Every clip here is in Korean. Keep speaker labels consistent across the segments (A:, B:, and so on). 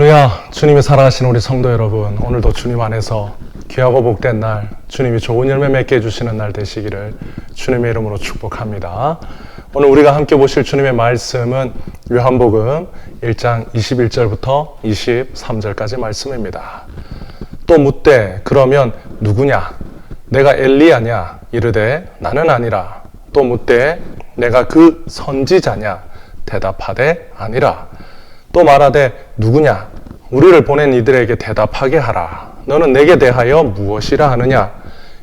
A: 할렐루야. 주님이 사랑하시는 우리 성도 여러분, 오늘도 주님 안에서 귀하고 복된 날, 주님이 좋은 열매 맺게 해주시는 날 되시기를 주님의 이름으로 축복합니다. 오늘 우리가 함께 보실 주님의 말씀은 요한복음 1장 21절부터 23절까지 말씀입니다. 또 묻되 그러면 누구냐? 내가 엘리야냐? 이르되 나는 아니라. 또 묻되 내가 그 선지자냐? 대답하되 아니라. 또 말하되 누구냐? 우리를 보낸 이들에게 대답하게 하라. 너는 내게 대하여 무엇이라 하느냐?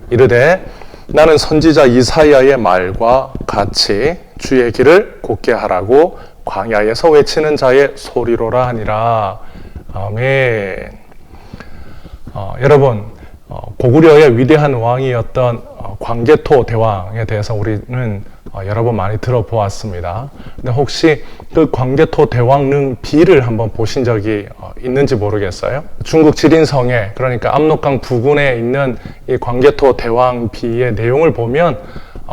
A: 이르되 나는 선지자 이사야의 말과 같이 주의 길을 곧게 하라고 광야에서 외치는 자의 소리로라 하니라. 아멘. 여러분, 고구려의 위대한 왕이었던 광개토 대왕에 대해서 우리는 여러 번 많이 들어보았습니다. 근데 혹시 그 광개토 대왕릉 비를 한번 보신 적이 있는지 모르겠어요. 중국 지린성에, 그러니까 압록강 부근에 있는 이 광개토 대왕 비의 내용을 보면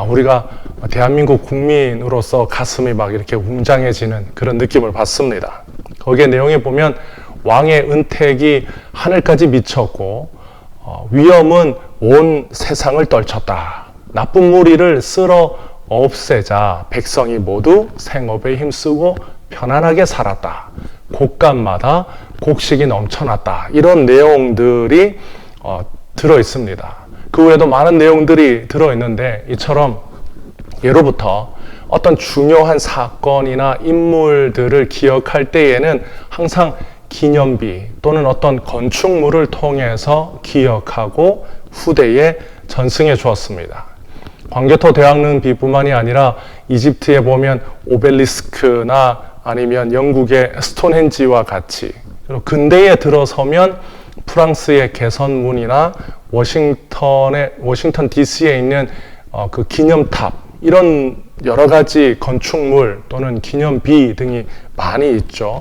A: 우리가 대한민국 국민으로서 가슴이 막 이렇게 웅장해지는 그런 느낌을 받습니다. 거기에 내용에 보면 왕의 은택이 하늘까지 미쳤고 위험은 온 세상을 떨쳤다. 나쁜 무리를 쓸어 없애자 백성이 모두 생업에 힘쓰고 편안하게 살았다. 곳간마다 곡식이 넘쳐났다. 이런 내용들이 들어 있습니다. 그 외에도 많은 내용들이 들어 있는데 이처럼 예로부터 어떤 중요한 사건이나 인물들을 기억할 때에는 항상 기념비 또는 어떤 건축물을 통해서 기억하고 후대에 전승해 주었습니다. 광개토 대왕릉 비뿐만이 아니라 이집트에 보면 오벨리스크나 아니면 영국의 스톤헨지와 같이, 그리고 근대에 들어서면 프랑스의 개선문이나 워싱턴 DC에 있는 그 기념탑, 이런 여러 가지 건축물 또는 기념비 등이 많이 있죠.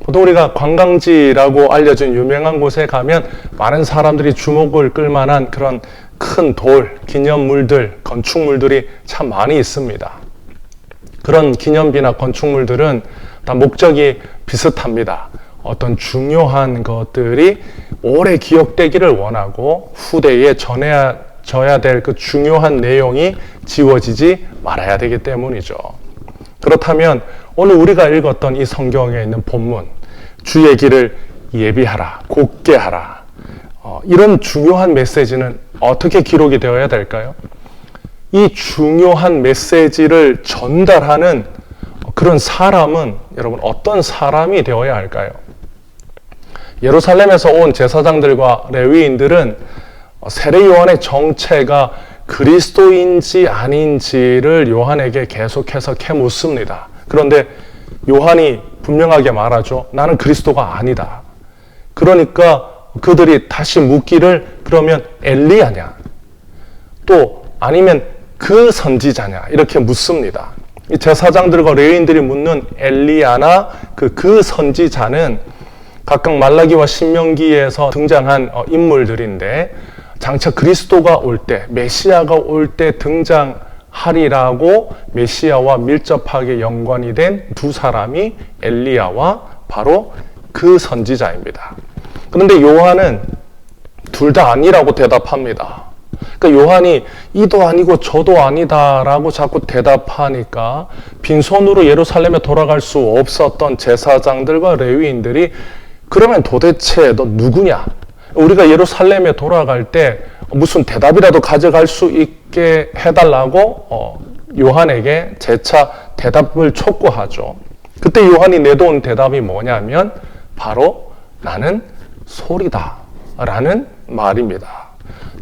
A: 보통 우리가 관광지라고 알려진 유명한 곳에 가면 많은 사람들이 주목을 끌만한 그런 큰 돌, 기념물들, 건축물들이 참 많이 있습니다. 그런 기념비나 건축물들은 다 목적이 비슷합니다. 어떤 중요한 것들이 오래 기억되기를 원하고 후대에 전해져야 될 그 중요한 내용이 지워지지 말아야 되기 때문이죠. 그렇다면 오늘 우리가 읽었던 이 성경에 있는 본문, 주의 길을 예비하라, 곧게 하라, 이런 중요한 메시지는 어떻게 기록이 되어야 될까요? 이 중요한 메시지를 전달하는 그런 사람은 여러분 어떤 사람이 되어야 할까요? 예루살렘에서 온 제사장들과 레위인들은 세례 요한의 정체가 그리스도인지 아닌지를 요한에게 계속해서 캐묻습니다. 그런데 요한이 분명하게 말하죠. 나는 그리스도가 아니다. 그러니까 그들이 다시 묻기를, 그러면 엘리야냐? 또 아니면 그 선지자냐? 이렇게 묻습니다. 이 제사장들과 레위인들이 묻는 엘리야나 그 선지자는 각각 말라기와 신명기에서 등장한 인물들인데, 장차 그리스도가 올 때, 메시아가 올 때 등장하리라고 메시아와 밀접하게 연관이 된 두 사람이 엘리야와 바로 그 선지자입니다. 그런데 요한은 둘 다 아니라고 대답합니다. 그러니까 요한이 이도 아니고 저도 아니다라고 자꾸 대답하니까 빈손으로 예루살렘에 돌아갈 수 없었던 제사장들과 레위인들이 그러면 도대체 너 누구냐? 우리가 예루살렘에 돌아갈 때 무슨 대답이라도 가져갈 수 있게 해달라고 요한에게 재차 대답을 촉구하죠. 그때 요한이 내놓은 대답이 뭐냐면 바로 나는 소리다 라는 말입니다.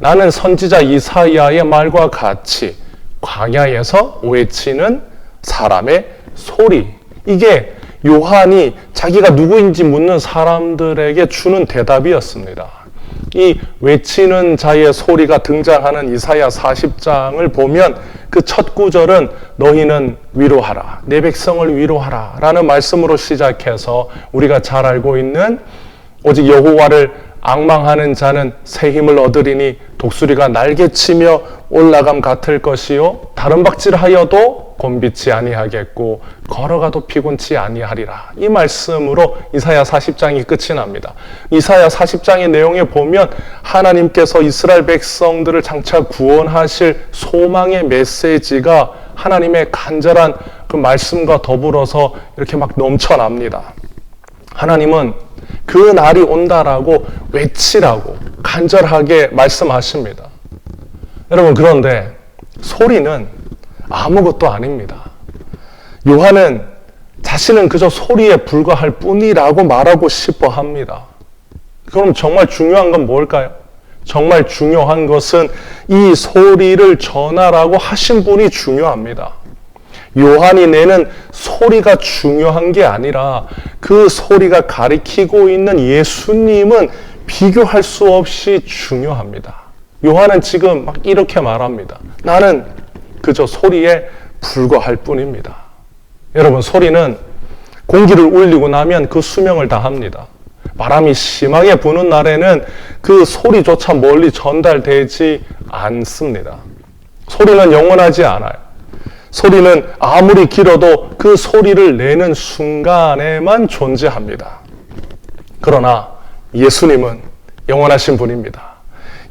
A: 나는 선지자 이사야의 말과 같이 광야에서 외치는 사람의 소리. 이게 요한이 자기가 누구인지 묻는 사람들에게 주는 대답이었습니다. 이 외치는 자의 소리가 등장하는 이사야 40장을 보면 그 첫 구절은 너희는 위로하라, 내 백성을 위로하라 라는 말씀으로 시작해서 우리가 잘 알고 있는 오직 여호와를 앙망하는 자는 새 힘을 얻으리니 독수리가 날개치며 올라감 같을 것이요 다른 박질하여도 곤비치 아니하겠고 걸어가도 피곤치 아니하리라. 이 말씀으로 이사야 40장이 끝이 납니다. 이사야 40장의 내용에 보면 하나님께서 이스라엘 백성들을 장차 구원하실 소망의 메시지가 하나님의 간절한 그 말씀과 더불어서 이렇게 막 넘쳐납니다. 하나님은 그 날이 온다라고 외치라고 간절하게 말씀하십니다. 여러분, 그런데 소리는 아무것도 아닙니다. 요한은 자신은 그저 소리에 불과할 뿐이라고 말하고 싶어 합니다. 그럼 정말 중요한 건 뭘까요? 정말 중요한 것은 이 소리를 전하라고 하신 분이 중요합니다. 요한이 내는 소리가 중요한 게 아니라 그 소리가 가리키고 있는 예수님은 비교할 수 없이 중요합니다. 요한은 지금 막 이렇게 말합니다. 나는 그저 소리에 불과할 뿐입니다. 여러분, 소리는 공기를 울리고 나면 그 수명을 다합니다. 바람이 심하게 부는 날에는 그 소리조차 멀리 전달되지 않습니다. 소리는 영원하지 않아요. 소리는 아무리 길어도 그 소리를 내는 순간에만 존재합니다. 그러나 예수님은 영원하신 분입니다.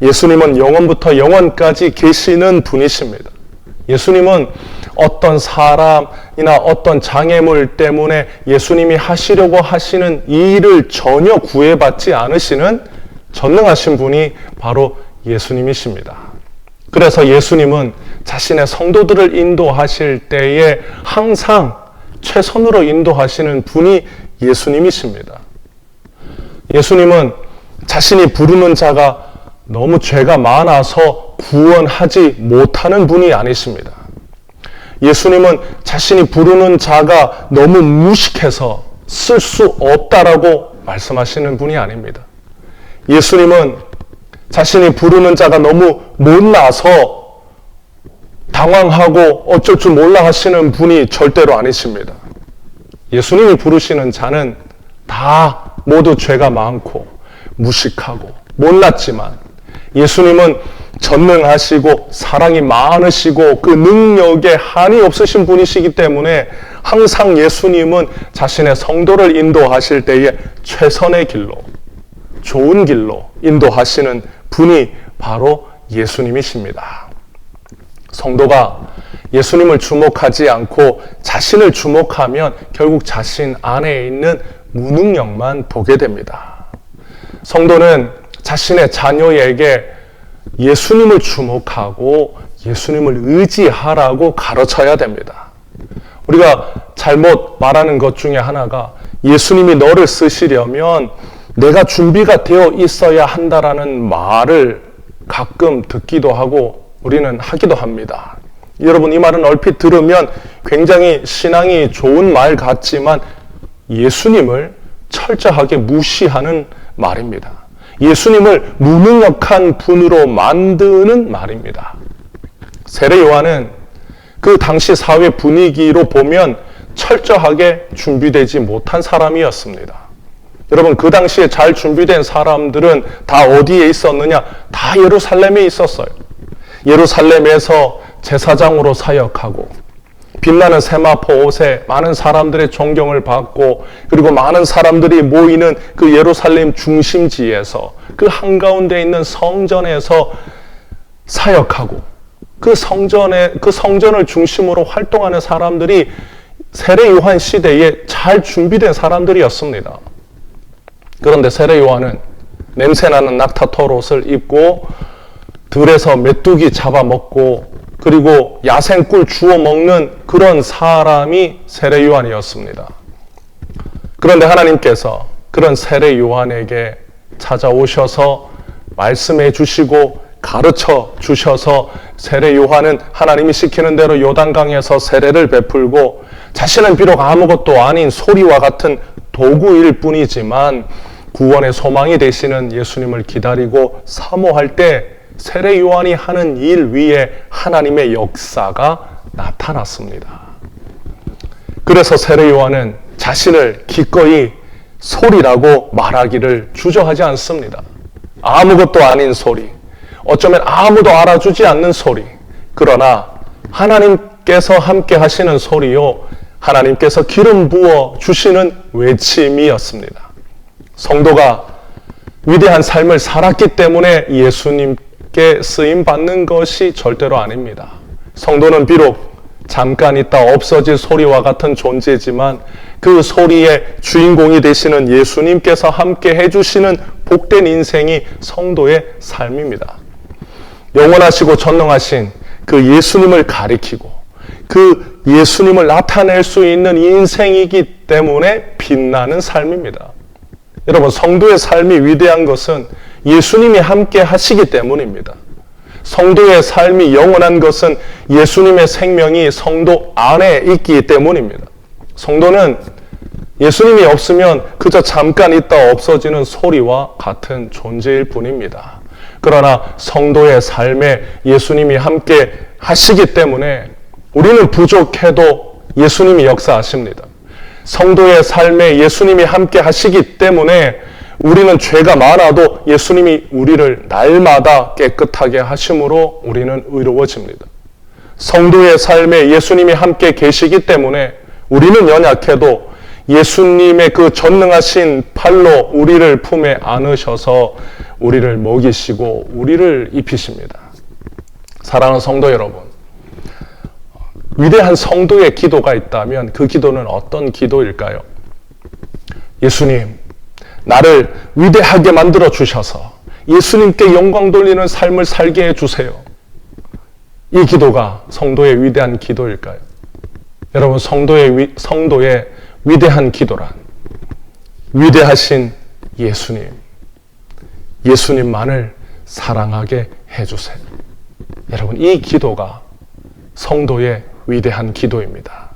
A: 예수님은 영원부터 영원까지 계시는 분이십니다. 예수님은 어떤 사람이나 어떤 장애물 때문에 예수님이 하시려고 하시는 이 일을 전혀 구애받지 않으시는 전능하신 분이 바로 예수님이십니다. 그래서 예수님은 자신의 성도들을 인도하실 때에 항상 최선으로 인도하시는 분이 예수님이십니다. 예수님은 자신이 부르는 자가 너무 죄가 많아서 구원하지 못하는 분이 아니십니다. 예수님은 자신이 부르는 자가 너무 무식해서 쓸 수 없다라고 말씀하시는 분이 아닙니다. 예수님은 자신이 부르는 자가 너무 못나서 당황하고 어쩔 줄 몰라 하시는 분이 절대로 아니십니다. 예수님이 부르시는 자는 다 모두 죄가 많고 무식하고 못났지만 예수님은 전능하시고 사랑이 많으시고 그 능력에 한이 없으신 분이시기 때문에 항상 예수님은 자신의 성도를 인도하실 때에 최선의 길로, 좋은 길로 인도하시는 분이 바로 예수님이십니다. 성도가 예수님을 주목하지 않고 자신을 주목하면 결국 자신 안에 있는 무능력만 보게 됩니다. 성도는 자신의 자녀에게 예수님을 주목하고 예수님을 의지하라고 가르쳐야 됩니다. 우리가 잘못 말하는 것 중에 하나가 예수님이 너를 쓰시려면 내가 준비가 되어 있어야 한다라는 말을 가끔 듣기도 하고 우리는 하기도 합니다. 여러분, 이 말은 얼핏 들으면 굉장히 신앙이 좋은 말 같지만 예수님을 철저하게 무시하는 말입니다. 예수님을 무능력한 분으로 만드는 말입니다. 세례 요한은 그 당시 사회 분위기로 보면 철저하게 준비되지 못한 사람이었습니다. 여러분, 그 당시에 잘 준비된 사람들은 다 어디에 있었느냐? 다 예루살렘에 있었어요. 예루살렘에서 제사장으로 사역하고 빛나는 세마포 옷에 많은 사람들의 존경을 받고 그리고 많은 사람들이 모이는 그 예루살렘 중심지에서 그 한가운데 있는 성전에서 사역하고 그 성전을 중심으로 활동하는 사람들이 세례 요한 시대에 잘 준비된 사람들이었습니다. 그런데 세례 요한은 냄새나는 낙타털 옷을 입고 들에서 메뚜기 잡아먹고 그리고 야생꿀 주워 먹는 그런 사람이 세례 요한이었습니다. 그런데 하나님께서 그런 세례 요한에게 찾아오셔서 말씀해 주시고 가르쳐 주셔서 세례 요한은 하나님이 시키는 대로 요단강에서 세례를 베풀고 자신은 비록 아무것도 아닌 소리와 같은 도구일 뿐이지만 구원의 소망이 되시는 예수님을 기다리고 사모할 때 세례 요한이 하는 일 위에 하나님의 역사가 나타났습니다. 그래서 세례 요한은 자신을 기꺼이 소리라고 말하기를 주저하지 않습니다. 아무것도 아닌 소리, 어쩌면 아무도 알아주지 않는 소리, 그러나 하나님께서 함께 하시는 소리요, 하나님께서 기름 부어 주시는 외침이었습니다. 성도가 위대한 삶을 살았기 때문에 예수님께 쓰임 받는 것이 절대로 아닙니다. 성도는 비록 잠깐 있다 없어질 소리와 같은 존재지만 그 소리의 주인공이 되시는 예수님께서 함께 해주시는 복된 인생이 성도의 삶입니다. 영원하시고 전능하신 그 예수님을 가리키고 그 예수님을 나타낼 수 있는 인생이기 때문에 빛나는 삶입니다. 여러분, 성도의 삶이 위대한 것은 예수님이 함께 하시기 때문입니다. 성도의 삶이 영원한 것은 예수님의 생명이 성도 안에 있기 때문입니다. 성도는 예수님이 없으면 그저 잠깐 있다 없어지는 소리와 같은 존재일 뿐입니다. 그러나 성도의 삶에 예수님이 함께 하시기 때문에 우리는 부족해도 예수님이 역사하십니다. 성도의 삶에 예수님이 함께 하시기 때문에 우리는 죄가 많아도 예수님이 우리를 날마다 깨끗하게 하심으로 우리는 의로워집니다. 성도의 삶에 예수님이 함께 계시기 때문에 우리는 연약해도 예수님의 그 전능하신 팔로 우리를 품에 안으셔서 우리를 먹이시고 우리를 입히십니다. 사랑하는 성도 여러분, 위대한 성도의 기도가 있다면 그 기도는 어떤 기도일까요? 예수님, 나를 위대하게 만들어 주셔서 예수님께 영광 돌리는 삶을 살게 해주세요. 이 기도가 성도의 위대한 기도일까요? 여러분, 성도의 위대한 기도란 위대하신 예수님만을 사랑하게 해주세요. 여러분, 이 기도가 성도의 위대한 기도입니다.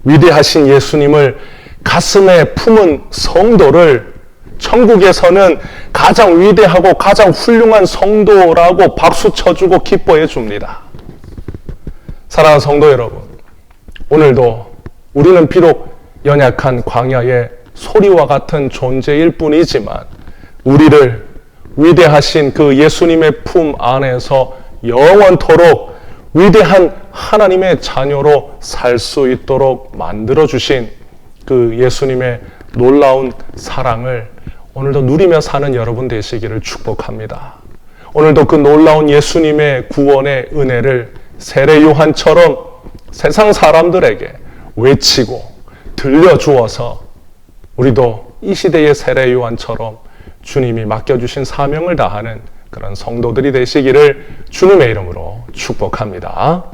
A: 위대하신 예수님을 가슴에 품은 성도를 천국에서는 가장 위대하고 가장 훌륭한 성도라고 박수 쳐주고 기뻐해 줍니다. 사랑하는 성도 여러분, 오늘도 우리는 비록 연약한 광야의 소리와 같은 존재일 뿐이지만 우리를 위대하신 그 예수님의 품 안에서 영원토록 위대한 하나님의 자녀로 살 수 있도록 만들어주신 그 예수님의 놀라운 사랑을 오늘도 누리며 사는 여러분 되시기를 축복합니다. 오늘도 그 놀라운 예수님의 구원의 은혜를 세례 요한처럼 세상 사람들에게 외치고 들려주어서 우리도 이 시대의 세례 요한처럼 주님이 맡겨주신 사명을 다하는 그런 성도들이 되시기를 주님의 이름으로 축복합니다.